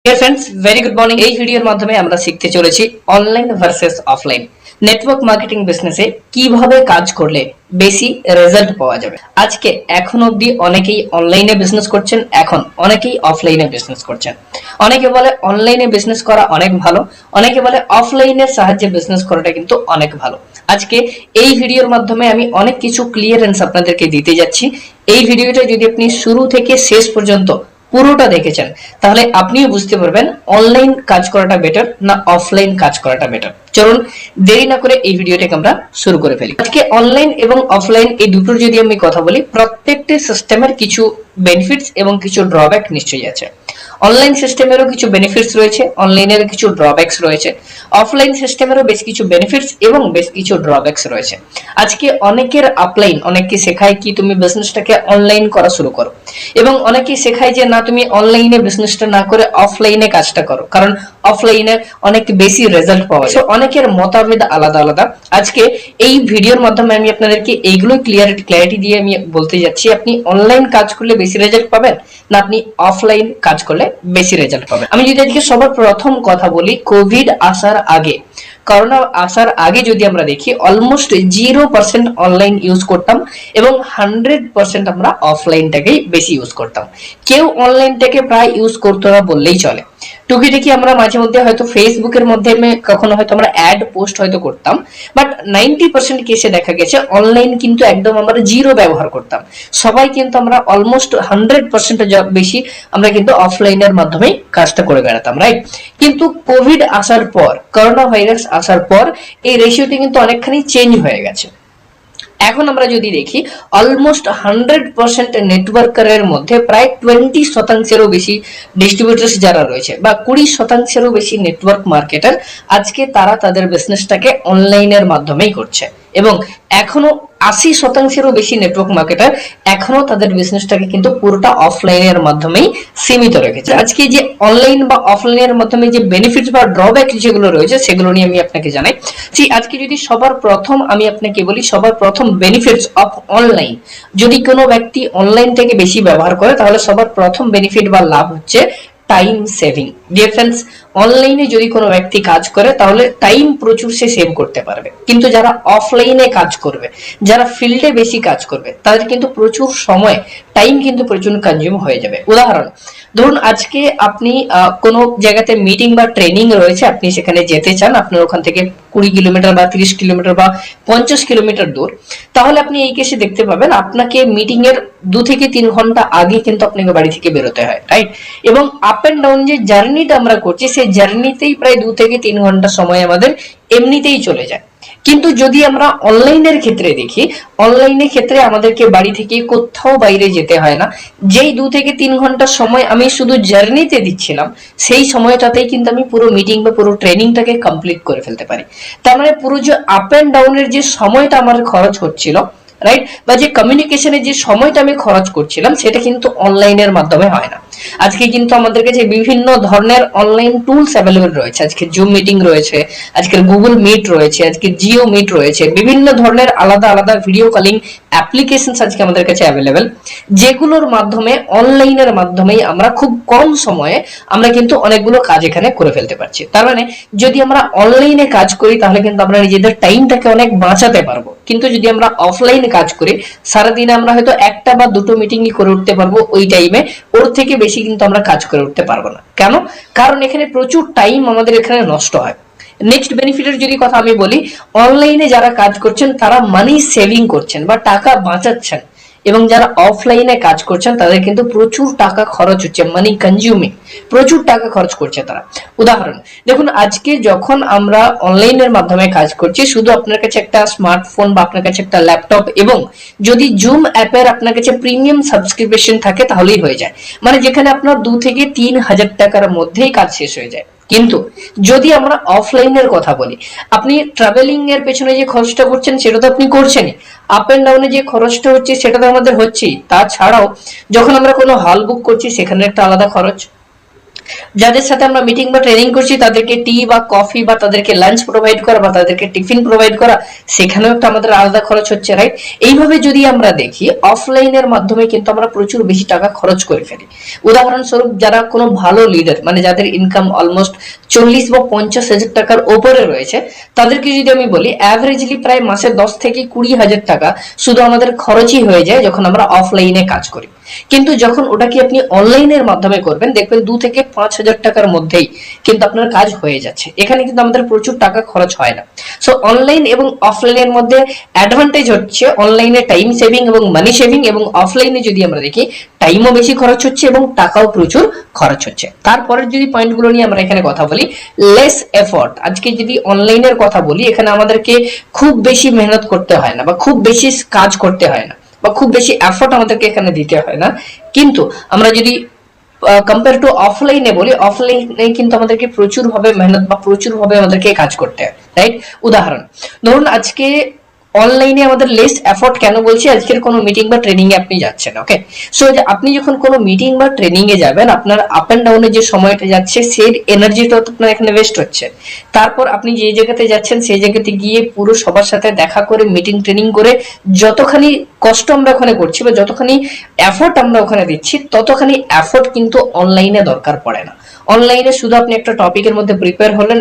Dear friends, very good morning. এই ভিডিওর মাধ্যমে আমরা শিখতে চলেছি online versus offline network marketing বিজনেসে কিভাবে কাজ করলে বেশি রেজাল্ট পাওয়া যাবে। আজকে এখন অবধি অনেকেই অনলাইনে বিজনেস করছেন, এখন অনেকেই অফলাইনে বিজনেস করছেন। অনেকে বলে অনলাইনে বিজনেস করা অনেক ভালো, অনেকে বলে অফলাইনের সাহায্যে বিজনেস করাটা কিন্তু অনেক ভালো। আজকে এই ভিডিওর মাধ্যমে আমি অনেক কিছু ক্লিয়ারেন্স আপনাদেরকে দিতে যাচ্ছি। এই ভিডিওটা যদি আপনি শুরু থেকে শেষ পর্যন্ত পুরোটা দেখেছেন তাহলে আপনিও বুঝতে পারবেন অনলাইন কাজ করাটা বেটার না অফলাইন কাজ করাটা বেটার। চলুন দেরি না করে এই ভিডিওটাকে আমরা শুরু করে ফেলি। আজকে অনলাইন এবং অফলাইন এই দুটোর যদি আমি কথা বলি, প্রত্যেকটি সিস্টেমের কিছু বেনিফিটস এবং কিছু ড্রব্যাক নিশ্চয়ই আছে। অনলাইন সিস্টেমেরও কিছু বেনিফিটস রয়েছে, অনলাইনের কিছু ড্রব্যাকস রয়েছে, অফলাইন সিস্টেমেরও বেশ কিছু বেনিফিটস এবং বেশ কিছু ড্রব্যাকস রয়েছে। আজকে অনেকের আপলাইন অনেককে শেখায় কি তুমি বিজনেসটাকে অনলাইন করা শুরু করো, এবং অনেকেই শেখায় যে না তুমি অনলাইনে বিজনেসটা না করে অফলাইনে কাজটা করো, কারণ অফলাইনে অনেক বেশি রেজাল্ট পাওয়া যায়। অনেকের মতামত আলাদা আলাদা। আজকে এই ভিডিওর মাধ্যমে আমি আপনাদেরকে এইগুলো ক্লিয়ারিটি দিয়ে আমি বলতে যাচ্ছি আপনি অনলাইন কাজ করলে বেশি রেজাল্ট পাবেন না আপনি অফলাইন কাজ করলে বেশি রেজাল্ট পাবেন। আমি যদি আজকে সবার প্রথম কথা বলি, কোভিড আসার আগে, করোনা আসার আগে যদি আমরা দেখি অলমোস্ট 0% অনলাইন ইউজ করতাম এবং 100% আমরা অফলাইনটাকেই বেশি ইউজ করতাম। কেউ অনলাইনটাকে প্রায় ইউজ করতো না বললেই চলে। টুকিটাকি আমরা মাঝে মধ্যে হয়তো ফেসবুকের মাধ্যমে কখনো হয়তো আমরা অ্যাড পোস্ট হয়তো করতাম, বাট 90% কেসে দেখা গেছে অনলাইন কিন্তু একদম আমরা জিরো ব্যবহার করতাম। সবাই কিন্তু আমরা অলমোস্ট 100% বেশি আমরা কিন্তু অফলাইনের মাধ্যমে কাজটা করে বেড়াতাম, রাইট? কিন্তু কোভিড আসার পর, করোনা ভাইরাস আসার পর এই রেশিওটি কিন্তু অনেকখানি চেঞ্জ হয়ে গেছে। এখন আমরা যদি দেখি অলমোস্ট 100% নেটওয়ার্কারের মধ্যে প্রায় 20%-এরও বেশি ডিস্ট্রিবিউটার্স যারা রয়েছে বা 20%-এরও বেশি নেটওয়ার্ক মার্কেটার আজকে তারা তাদের বিজনেসটাকে অনলাইনের মাধ্যমেই করছে, এবং এখনো 80%-এরও বেশি নেটওয়ার্ক মার্কেটার এখনো তাদের বিজনেসটাকে কিন্তু পুরোটা অফলাইনের মাধ্যমেই সীমিত রেখেছে। আজকে যে অনলাইন বা অফলাইনের মাধ্যমে যে বেনিফিটস বা ড্রব্যাক যেগুলো রয়েছে সেগুলো নিয়ে আমি আপনাকে জানাই। আজকে যদি সবার প্রথম আমি আপনাকে বলি, সবার প্রথম বেনিফিটস অফ অনলাইন, যদি কোনো ব্যক্তি অনলাইনটাকে বেশি ব্যবহার করে তাহলে সবার প্রথম বেনিফিট বা লাভ হচ্ছে টাইম সেভিং। ডিয়ার ফ্রেন্ডস, অনলাইনে যদি কোনো ব্যক্তি কাজ করে তাহলে টাইম প্রচুর সে সেভ করতে পারবে, কিন্তু যারা অফলাইনে কাজ করবে, যারা ফিল্ডে বেশি কাজ করবে তাদের কিন্তু প্রচুর সময় টাইম কিন্তু প্রচুর কনজিউম হয়ে যাবে। উদাহরণ ধরুন, আজকে আপনি কোনো জায়গাতে মিটিং বা ট্রেনিং রয়েছে, আপনি সেখানে যেতে চান, আপনার ওখান থেকে 20 কিলোমিটার বা 30 কিলোমিটার বা 50 কিলোমিটার দূর, তাহলে আপনি এই কেসে দেখতে পাবেন আপনাকে মিটিং এর 2 থেকে 3 ঘন্টা আগে কিন্তু আপনাকে বাড়ি থেকে বেরোতে হয়, রাইট? এবং আপ এন্ড ডাউন যে জার্নিটা আমরা করছি সেই জার্নিতেই প্রায় 2 থেকে 3 ঘন্টা সময় আমাদের এমনিতেই চলে যায়। কিন্তু যদি আমরা অনলাইনের ক্ষেত্রে দেখি, অনলাইনের ক্ষেত্রে আমাদেরকে বাড়ি থেকে কোথাও বাইরে যেতে হয় না। যেই 2 থেকে 3 ঘন্টা সময় আমি শুধু জার্নিতে দিচ্ছিলাম, সেই সময়টাতেই কিন্তু আমি পুরো মিটিং বা পুরো ট্রেনিংটাকে কমপ্লিট করে ফেলতে পারি। তার মানে পুরো যে আপ এন্ড ডাউনের যে সময়টা আমার খরচ হচ্ছিল, রাইট, বা যে কমিউনিকেশনের যে সময়টা আমি খরচ করছিলাম সেটা কিন্তু অনলাইনের মাধ্যমে হয় না। আজকে কিন্তু আমাদের কাছে বিভিন্ন ধরনের অনলাইন টুলস অ্যাভেলেবল রয়েছে। আজকে জুম মিটিং রয়েছে, আজকের গুগল মিট রয়েছে, আজকে জিও মিট রয়েছে, বিভিন্ন ধরনের আলাদা আলাদা ভিডিও কলিং অ্যাপ্লিকেশনস আজকে আমাদের কাছে অ্যাভেলেবল, যেগুলোর মাধ্যমে অনলাইনের মাধ্যমেই আমরা খুব কম সময়ে আমরা কিন্তু অনেকগুলো কাজ এখানে করে ফেলতে পারছি। তার মানে যদি আমরা অনলাইনে কাজ করি তাহলে কিন্তু আমরা নিজেদের টাইমটাকে অনেক বাঁচাতে পারবো, কিন্তু যদি আমরা অফলাইনে কাজ করি সারাদিনে আমরা হয়তো একটা বা দুটো মিটিংই করে উঠতে পারবো ওই টাইমে, ওর থেকে বেশি কিন্তু আমরা কাজ করে উঠতে পারবো না। কেন? কারণ এখানে প্রচুর টাইম আমাদের এখানে নষ্ট হয়। নেক্সট বেনিফিটের যদি কথা আমি বলি, অনলাইনে যারা কাজ করছেন তারা মানি সেভিং করছেন বা টাকা বাঁচাচ্ছেন, এবং যারা অফলাইনে কাজ করছেন তাদের কিন্তু প্রচুর টাকা খরচ হচ্ছে, মানি কনজিউমিং, প্রচুর টাকা খরচ করছে তারা। উদাহরণ দেখুন, আজকে যখন আমরা অনলাইনের মাধ্যমে কাজ করছি, শুধু আপনার কাছে একটা স্মার্টফোন বা আপনার কাছে একটা ল্যাপটপ এবং যদি জুম অ্যাপের আপনার কাছে প্রিমিয়াম সাবস্ক্রিপশন থাকে তাহলেই হয়ে যায়, মানে যেখানে আপনার 2 থেকে 3 হাজার টাকার মধ্যেই কাজ শেষ হয়ে যায়। কিন্তু যদি আমরা অফলাইনের কথা বলি, আপনি ট্রাভেলিং এর পেছনে যে খরচটা করছেন সেটা তো আপনি করছেনই, আপ এন্ড ডাউনে যে খরচটা হচ্ছে সেটা তো আমাদের হচ্ছেই, তাছাড়াও যখন আমরা কোনো হল বুক করছি সেখানে একটা আলাদা খরচ, যাদের সাথে আমরা মিটিং বা ট্রেনিং করছি তাদেরকে টি বা কফি বা তাদেরকে লাঞ্চ প্রোভাইড করা বা তাদেরকে টিফিন প্রোভাইড করা, সেখানেও একটা আমাদের আলাদা খরচ হচ্ছে, রাইট? এইভাবে যদি আমরা দেখি অফলাইনের মাধ্যমে কিন্তু আমরা প্রচুর বেশি টাকা খরচ করে ফেলি। উদাহরণস্বরূপ যারা কোনো ভালো লিডার, মানে যাদের ইনকাম অলমোস্ট 40 বা 50,000 টাকার ওপরে রয়েছে, তাদেরকে যদি আমি বলি অ্যাভারেজলি প্রায় মাসে 10 থেকে 20,000 টাকা শুধু আমাদের খরচই হয়ে যায় যখন আমরা অফলাইনে কাজ করি। কিন্তু যখন ওটাকে আপনি অনলাইনের মাধ্যমে করবেন, দেখবেন 2 থেকে 5,000 টাকার মধ্যেই কিন্তু আপনার কাজ হয়ে যাচ্ছে। এখানে কিন্তু আমাদের প্রচুর টাকা খরচ হয় না। সো অনলাইন এবং অফলাইনের মধ্যে অ্যাডভান্টেজ হচ্ছে অনলাইনে টাইম সেভিং এবং মানি সেভিং, এবং অফলাইনে যদি আমরা দেখি টাইমও বেশি খরচ হচ্ছে এবং টাকাও প্রচুর খরচ হচ্ছে। তারপরের যদি পয়েন্টগুলো নিয়ে আমরা এখানে কথা বলি, লেস এফোর্ট। আজকে যদি অনলাইনের কথা বলি, এখানে আমাদেরকে খুব বেশি মেহনত করতে হয় না বা খুব বেশি কাজ করতে হয় না বা খুব বেশি এফোর্ট আমাদেরকে এখানে দিতে হয় না। কিন্তু আমরা যদি কম্পেয়ার টু অফলাইনে বলি, অফলাইনে কিন্তু আমাদেরকে প্রচুর ভাবে মেহনত বা প্রচুর ভাবে আমাদেরকে কাজ করতে হয়, রাইট? উদাহরণ ধরুন, আজকে অনলাইনে আমাদের লেস এফোর্ট কেন বলছি, আজকের কোনো মিটিং বা ট্রেনিং এ আপনি যাচ্ছেন, ওকে? সো আপনি যখন কোনো মিটিং বা ট্রেনিং এ যাবেন, আপনার আপ এন্ড ডাউনে যে সময়টা যাচ্ছে সেই এনার্জিটা তো আপনার এখানে ওয়েস্ট হচ্ছে। তারপর আপনি যে জায়গাতে যাচ্ছেন সেই জায়গাতে গিয়ে পুরো সবার সাথে দেখা করে মিটিং ট্রেনিং করে যতখানি কষ্ট আমরা ওখানে করছি বা যতখানি এফোর্ট আমরা ওখানে দিচ্ছি, ততখানি এফোর্ট কিন্তু অনলাইনে দরকার পড়ে না। অনলাইনে শুধু আপনি একটা টপিকের মধ্যে প্রিপেয়ার হলেন,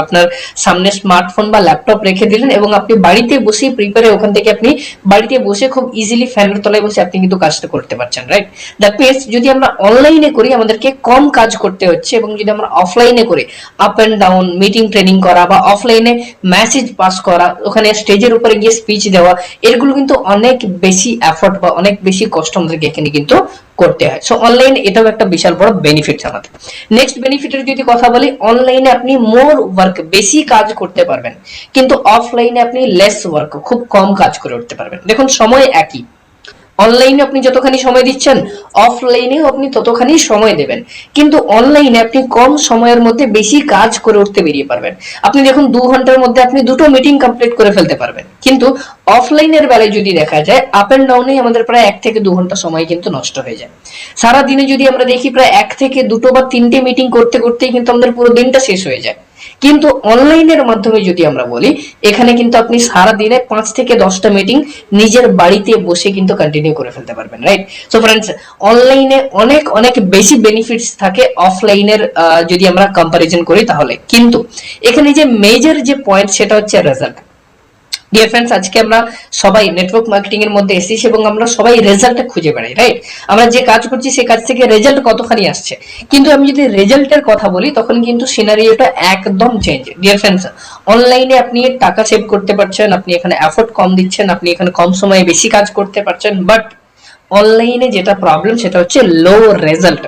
আপনার সামনে স্মার্টফোন বা ল্যাপটপ রেখে দিলেন এবং আপনি বাড়িতে বসে প্রিপেয়ার, ওখান থেকে আপনি বাড়িতে বসে খুব ইজিলি ফ্যানের তলায় বসে আপনি কিন্তু কাজটা করতে পারছেন, রাইট? দ্যাট মিনস যদি আমরা অনলাইনে করি আমাদেরকে কম কাজ করতে হচ্ছে, এবং যদি আমরা অফলাইনে করি up and down meeting training করা বা অফলাইনে মেসেজ পাস করা, ওখানে স্টেজের উপরে গিয়ে স্পিচ দেওয়া, এগুলো কিন্তু অনেক বেশি এফোর্ট বা অনেক বেশি কষ্ট আমাদেরকে এখানে কিন্তু করতে হয়। সো অনলাইন এটাও একটা বিশাল বড় বেনিফিট আমাদের। নেক্সট বেনিফিটের যদি কথা বলি, অনলাইনে আপনি মোর ওয়ার্ক, বেশি কাজ করতে পারবেন, কিন্তু অফলাইনে আপনি লেস ওয়ার্ক, খুব কম কাজ করে উঠতে পারবেন। দেখুন সময় একই, অনলাইনে আপনি যতখানি সময় দিচ্ছেন অফলাইনেও আপনি ততখানি সময় দেবেন, কিন্তু অনলাইনে আপনি কম সময়ের মধ্যে বেশি কাজ করে উঠতে বেরিয়ে পারবেন। আপনি দেখুন 2 ঘন্টার মধ্যে আপনি 2টো মিটিং কমপ্লিট করে ফেলতে পারবেন, কিন্তু অফলাইনের বেলায় যদি দেখা যায় আপ এন্ড ডাউনে আমাদের প্রায় 1 থেকে 2 ঘন্টা সময় কিন্তু নষ্ট হয়ে যায়। সারা দিনে যদি আমরা দেখি প্রায় 1 থেকে 2টো বা 3টে মিটিং করতে করতেই কিন্তু আমাদের পুরো দিনটা শেষ হয়ে যায়। কিন্তু অনলাইনের মাধ্যমে যদি আমরা বলি, এখানে কিন্তু আপনি সারা দিনে 5 থেকে 10টা মিটিং নিজের বাড়িতে বসে কিন্তু কন্টিনিউ করে ফেলতে পারবেন, রাইট? সো फ्रेंड्स, অনলাইনে অনেক অনেক বেশি বেনিফিটস থাকে অফলাইনের যদি আমরা কম্পারিজন করি তাহলে। কিন্তু এখানে যে মেজর যে পয়েন্ট সেটা হচ্ছে রেজাল্ট। ডিয়ার ফ্রেন্ডস, আজকে আমরা সবাই নেটওয়ার্ক মার্কেটিং এর মধ্যে এসেছি এবং আমরা সবাই রেজাল্ট খুঁজে বেড়াই, রাইট? আমরা যে কাজ করছি সেই কাজ থেকে রেজাল্ট কতখানি আসছে, কিন্তু আমি যদি রেজাল্টের কথা বলি তখন কিন্তু সিনারিওটা একদম চেঞ্জ। ডিয়ার ফ্রেন্ডস, অনলাইনে আপনি টাকা সেভ করতে পারছেন, আপনি এখানে এফোর্ট কম দিচ্ছেন, আপনি এখানে কম সময়ে বেশি কাজ করতে পারছেন, বাট অনলাইনে যেটা প্রবলেম সেটা হচ্ছে লো রেজাল্ট।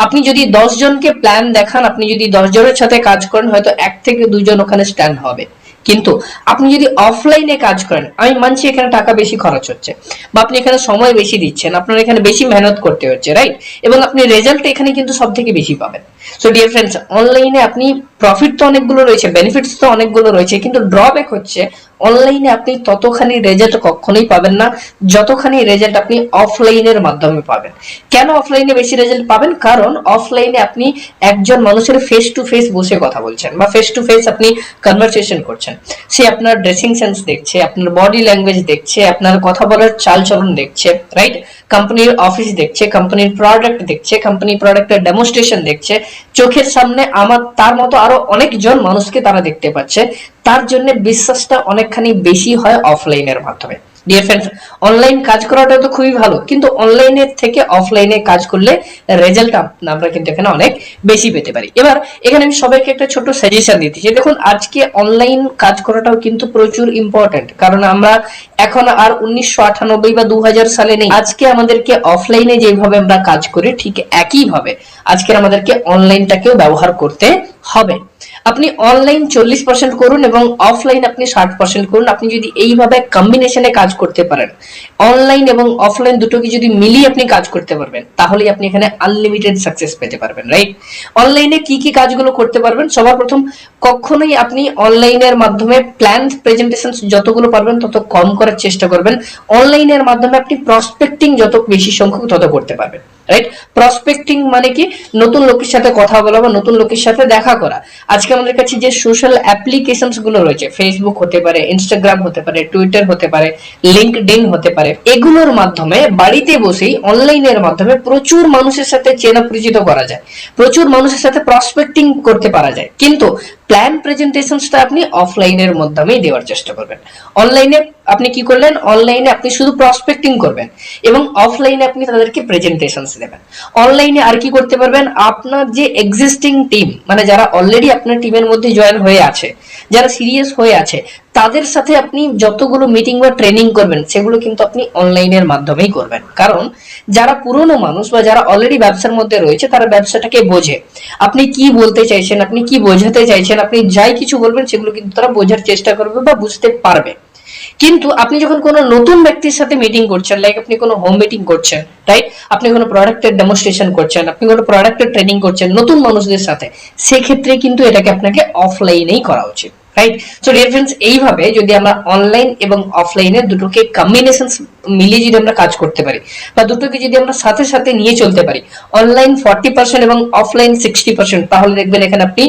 আপনি যদি 10 জনকে প্ল্যান দেখান, আপনি যদি 10 জনের সাথে কাজ করেন, হয়তো 1 থেকে 2 জন ওখানে স্ট্যান্ড হবে। কিন্তু আপনি যদি অফলাইনে কাজ করেন, আমি মানছি এখানে টাকা বেশি খরচ হচ্ছে বা আপনি এখানে সময় বেশি দিচ্ছেন, আপনার এখানে বেশি মেহনত করতে হচ্ছে, রাইট? এবং আপনি রেজাল্ট এখানে কিন্তু সব থেকে বেশি পাবেন। সো ডিয়ার ফ্রেন্ডস, অনলাইনে আপনি প্রফিট তো অনেকগুলো রয়েছে, বেনিফিটস তো অনেকগুলো রয়েছে, কিন্তু ড্রব্যাক হচ্ছে অনলাইনে আপনি ততখানি রেজাল্ট কখনোই পাবেন না যতখানি রেজাল্ট আপনি অফলাইনের মাধ্যমে পাবেন। কেন অফলাইনে বেশি রেজাল্ট পাবেন? কারণ অফলাইনে আপনি একজন মানুষের ফেস টু ফেস বসে কথা বলছেন বা ফেস টু ফেস আপনি কনভারসেশন করছেন। সে আপনার ড্রেসিং সেন্স দেখছে, আপনার বডি ল্যাঙ্গুয়েজ দেখছে, আপনার কথা বলার চালচলন দেখছে, রাইট? কোম্পানির অফিস দেখছে, কোম্পানির প্রোডাক্ট দেখছে, কোম্পানি প্রোডাক্টের ডেমনস্ট্রেশন দেখছে, চোখের সামনে আমার তার মতো আরো অনেকজন মানুষকে তারা দেখতে পাচ্ছে। তার জন্য বিশ্বাসটা অনেকখানি বেশি হয় অফলাইনের মাধ্যমে। ডিয়ার ফ্রেন্ডস, অনলাইন কাজ করাটা তো খুবই ভালো, কিন্তু অনলাইনের থেকে অফলাইনে কাজ করলে রেজাল্ট আমরা কিন্তু এখানে অনেক বেশি পেতে পারি। এবার এখানে আমি সবাইকে একটা ছোট সাজেশন দিতে চাই। দেখুন, আজকে অনলাইন কাজ করাটাও কিন্তু প্রচুর ইম্পর্টেন্ট, কারণ আমরা এখন আর 1998 বা 2000 সালে নেই। আজকে আমাদেরকে অফলাইনে যেভাবে আমরা কাজ করি ঠিক একই ভাবে আজকে আমাদেরকে অনলাইনটাকেও ব্যবহার করতে হবে। আপনি অনলাইন 40% করুন এবং অফলাইন আপনি 60% করুন। আপনি যদি এইভাবে কম্বিনেশনে কাজ করতে পারেন, অনলাইন এবং অফলাইন দুটোকে যদি মিলিয়ে আপনি কাজ করতে পারবেন, তাহলে আপনি এখানে আনলিমিটেড সাকসেস পেতে পারবেন, রাইট? অনলাইনে কি কি কাজগুলো করতে পারবেন? সবার প্রথম, কখনোই আপনি অনলাইনের মাধ্যমে প্ল্যান প্রেজেন্টেশন যতগুলো পারবেন তত কম করার চেষ্টা করবেন। অনলাইনের মাধ্যমে আপনি প্রসপেক্টিং যত বেশি সংখ্যক তত করতে পারবেন। রাইট? প্রসপেক্টিং মানে কি? নতুন লোকের সাথে কথা বলা বা নতুন লোকের সাথে দেখা করা। আজকে আমাদের কাছে যে সোশ্যাল অ্যাপ্লিকেশনস গুলো রয়েছে, ফেসবুক হতে পারে, ইনস্টাগ্রাম হতে পারে, টুইটার হতে পারে, লিঙ্কডইন হতে পারে, এগুলোর মাধ্যমে বাড়িতে বসেই অনলাইনের মাধ্যমে প্রচুর মানুষের সাথে চেনা পরিচিত করা যায়, প্রচুর মানুষের সাথে প্রসপেক্টিং করতে পারা যায়। কিন্তু প্ল্যান প্রেজেন্টেশনসটা আপনি অফলাইনের মাধ্যমেই দেওয়ার চেষ্টা করবেন। অনলাইনে আপনি কি করলেন? অনলাইনে আপনি শুধু প্রসপেক্টিং করবেন এবং অফলাইনে আপনি তাদেরকে প্রেজেন্টেশনস দেবেন। অনলাইনে আর কি করতে পারবেন? আপনার যে এক্সিস্টিং টিম, মানে যারা অলরেডি আপনার টিমের মধ্যে জয়েন হয়ে আছে, যারা সিরিয়াস হয়ে আছে, তাদের সাথে আপনি যতগুলো মিটিং বা ট্রেনিং করবেন সেগুলো কিন্তু আপনি অনলাইনের মাধ্যমেই করবেন। কারণ যারা পুরনো মানুষ বা যারা অলরেডি ব্যবসার মধ্যে রয়েছে তারা ব্যবসাটাকে বোঝে। আপনি কি বলতে চাইছেন, আপনি কি বোঝাতে চাইছেন, আপনি যাই কিছু বলবেন সেগুলো কিন্তু তারা বোঝার চেষ্টা করবে বা বুঝতে পারবে। কিন্তু আপনি যখন কোনো নতুন ব্যক্তির সাথে মিটিং করছেন, লাইক আপনি কোনো হোম মিটিং করছেন, রাইট, আপনি কোনো প্রোডাক্টের ডেমনস্ট্রেশন করছেন, আপনি কোনো প্রোডাক্টের ট্রেনিং করছেন নতুন মানুষদের সাথে, সেক্ষেত্রে কিন্তু এটাকে আপনাকে অফলাইনেই করা উচিত, রাইট? সো ডিয়ার ফ্রেন্ডস, এইভাবে যদি আমরা অনলাইন এবং অফলাইনে দুটোকে কম্বিনেশন মিলিয়ে যদি আমরা কাজ করতে পারি বা দুটোকে যদি আমরা সাথে সাথে নিয়ে চলতে পারি, অনলাইন 40% এবং অফলাইন 60%, তাহলে দেখবেন এখানে আপনি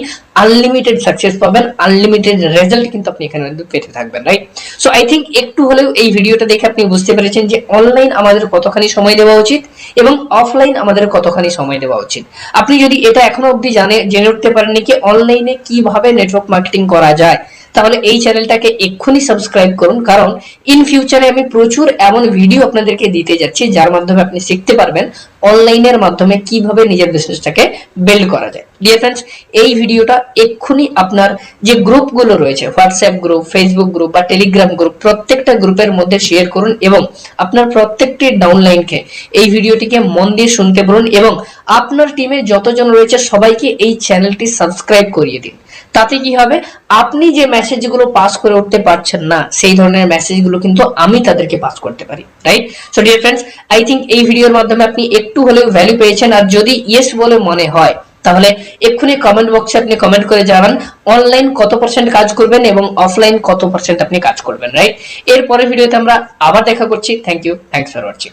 আনলিমিটেড সাকসেস পাবেন, আনলিমিটেড রেজাল্ট কিন্তু আপনি এখানে পেতে থাকবেন, রাইট? সো আই থিঙ্ক একটু হলেও এই ভিডিওটা দেখে আপনি বুঝতে পেরেছেন যে অনলাইন আমাদের কতখানি সময় দেওয়া উচিত এবং অফলাইন আমাদের কতখানি সময় দেওয়া উচিত। আপনি যদি এটা এখনো অবধি জেনে উঠতে পারেননি কি অনলাইনে কিভাবে নেটওয়ার্ক মার্কেটিং করা যায়, তাহলে এই চ্যানেলটাকে এক্ষুনি সাবস্ক্রাইব করুন, কারণ ইন ফিউচারে আমি প্রচুর এমন ভিডিও আপনাদেরকে দিতে যাচ্ছি যার মাধ্যমে আপনি শিখতে পারবেন অনলাইনের মাধ্যমে কিভাবে নিজের বিজনেসটাকে বিল্ড করা যায়। ডিয়ার ফ্রেন্ডস, এই ভিডিওটা এক্ষুনি আপনার যে গ্রুপগুলো রয়েছে, হোয়াটসঅ্যাপ গ্রুপ, ফেসবুক গ্রুপ বা টেলিগ্রাম গ্রুপ, প্রত্যেকটা গ্রুপের মধ্যে শেয়ার করুন এবং আপনার প্রত্যেকটি ডাউনলাইনকে এই ভিডিওটিকে মন দিয়ে শুনতে বলুন এবং আপনার টিমে যতজন রয়েছে সবাইকে এই চ্যানেলটি সাবস্ক্রাইব করিয়ে দিন। তাতে কি হবে? আপনি যে মেসেজগুলো পাস করে উঠতে পারছেন না সেই ধরনের মেসেজগুলো কিন্তু আমি তাদেরকে পাস করতে পারি, right? So dear friends, I think এই ভিডিওর মাধ্যমে আপনি একটু হলেও ভ্যালু পেয়েছেন। আর যদি ইয়েস বলে মনে হয় তাহলে এক্ষুনি কমেন্ট বক্সে আপনি কমেন্ট করে জানান অনলাইন কত পার্সেন্ট কাজ করবেন এবং অফলাইন কত পার্সেন্ট আপনি কাজ করবেন, রাইট? এরপরের ভিডিওতে আমরা আবার দেখা করছি। Thank you, thanks for watching.